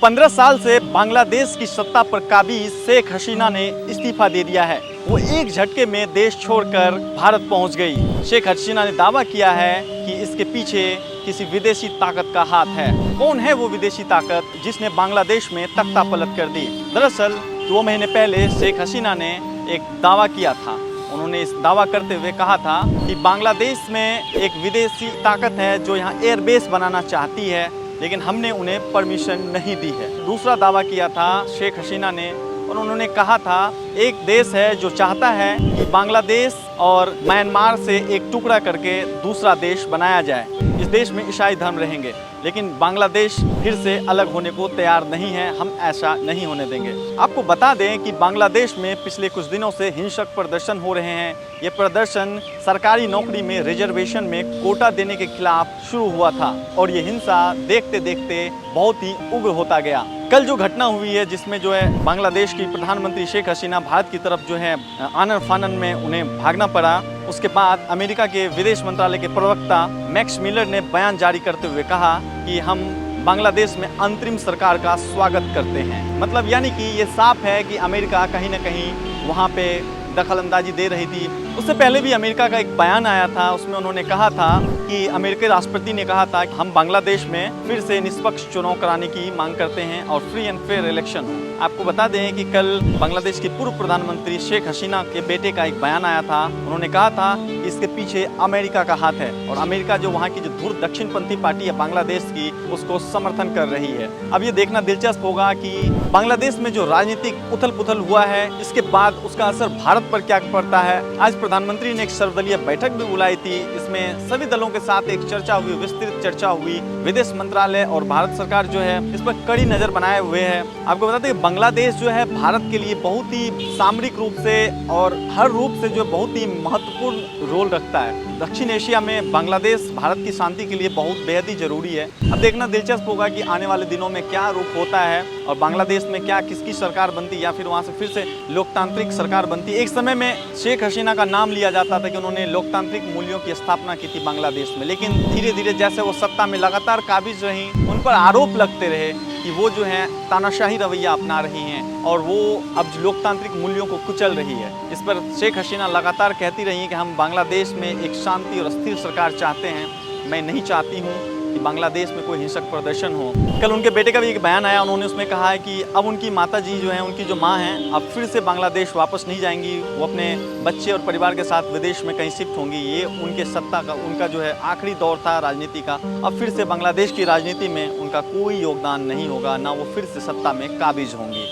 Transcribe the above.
15 साल से बांग्लादेश की सत्ता पर काबिज शेख हसीना ने इस्तीफा दे दिया है। वो एक झटके में देश छोड़कर भारत पहुंच गई। शेख हसीना ने दावा किया है कि इसके पीछे किसी विदेशी ताकत का हाथ है। कौन है वो विदेशी ताकत जिसने बांग्लादेश में तख्ता पलट कर दी? दरअसल 2 महीने पहले शेख हसीना ने एक दावा किया था। उन्होंने इस दावा करते हुए कहा था कि बांग्लादेश में एक विदेशी ताकत है जो यहाँ एयरबेस बनाना चाहती है, लेकिन हमने उन्हें परमिशन नहीं दी है। दूसरा दावा किया था शेख हसीना ने, और उन्होंने कहा था एक देश है जो चाहता है कि बांग्लादेश और म्यांमार से एक टुकड़ा करके दूसरा देश बनाया जाए। इस देश में ईसाई धर्म रहेंगे, लेकिन बांग्लादेश फिर से अलग होने को तैयार नहीं है। हम ऐसा नहीं होने देंगे। आपको बता दें कि बांग्लादेश में पिछले कुछ दिनों से हिंसक प्रदर्शन हो रहे हैं। ये प्रदर्शन सरकारी नौकरी में रिजर्वेशन में कोटा देने के खिलाफ शुरू हुआ था, और ये हिंसा देखते देखते बहुत ही उग्र होता गया। कल जो घटना हुई है, जिसमें जो है बांग्लादेश की प्रधानमंत्री शेख हसीना भारत की तरफ जो है आनन फानन में उन्हें भागना पड़ा, उसके बाद अमेरिका के विदेश मंत्रालय के प्रवक्ता मैक्स मिलर ने बयान जारी करते हुए कहा कि हम बांग्लादेश में अंतरिम सरकार का स्वागत करते हैं। मतलब यानी कि ये साफ है कि अमेरिका कहीं ना कहीं वहाँ पे दखलंदाजी दे रही थी। उससे पहले भी अमेरिका का एक बयान आया था, उसमें उन्होंने कहा था कि अमेरिकी राष्ट्रपति ने कहा था कि हम बांग्लादेश में फिर से निष्पक्ष चुनाव कराने की मांग करते हैं और फ्री एंड फेयर इलेक्शन हो। आपको बता दें कि कल बांग्लादेश की पूर्व प्रधानमंत्री शेख हसीना के बेटे का एक बयान आया था। उन्होंने कहा था कि इसके पीछे अमेरिका का हाथ है, और अमेरिका जो वहाँ की जो धुर दक्षिणपंथी पार्टी है बांग्लादेश की, उसको समर्थन कर रही है। अब ये देखना दिलचस्प होगा कि बांग्लादेश में जो राजनीतिक उथल पुथल हुआ है, इसके बाद उसका असर भारत पर क्या पड़ता है। आज प्रधानमंत्री ने एक सर्वदलीय बैठक भी बुलाई थी। इसमें सभी दलों के साथ एक चर्चा हुई, विस्तृत चर्चा हुई। विदेश मंत्रालय और भारत सरकार जो है इस पर कड़ी नजर बनाए हुए है। आपको बता दें कि बांग्लादेश जो है भारत के लिए बहुत ही सामरिक रूप से और हर रूप से जो बहुत ही महत्वपूर्ण रोल रखता है। दक्षिण एशिया में बांग्लादेश भारत की शांति के लिए बहुत बेहद ही जरूरी है। अब देखना दिलचस्प होगा कि आने वाले दिनों में क्या रूप होता है, और बांग्लादेश में क्या किसकी सरकार बनती, या फिर वहाँ से फिर से लोकतांत्रिक सरकार बनती। एक समय में शेख हसीना का नाम लिया जाता था कि उन्होंने लोकतांत्रिक मूल्यों की स्थापना की थी बांग्लादेश में, लेकिन धीरे धीरे जैसे वो सत्ता में लगातार काबिज रही, उन पर आरोप लगते रहे कि वो जो है तानाशाही रवैया अपना रही हैं और वो अब लोकतांत्रिक मूल्यों को कुचल रही है। इस पर शेख हसीना लगातार कहती रही हैं कि हम बांग्लादेश में एक शांति और स्थिर सरकार चाहते हैं। मैं नहीं चाहती हूँ कि बांग्लादेश में कोई हिंसक प्रदर्शन हो। कल उनके बेटे का भी एक बयान आया। उन्होंने उसमें कहा है कि अब उनकी माता जी जो हैं, उनकी जो माँ हैं, अब फिर से बांग्लादेश वापस नहीं जाएंगी। वो अपने बच्चे और परिवार के साथ विदेश में कहीं शिफ्ट होंगी। ये उनके सत्ता का, उनका जो है आखिरी दौर था राजनीति का। अब फिर से बांग्लादेश की राजनीति में उनका कोई योगदान नहीं होगा, ना वो फिर से सत्ता में काबिज होंगी।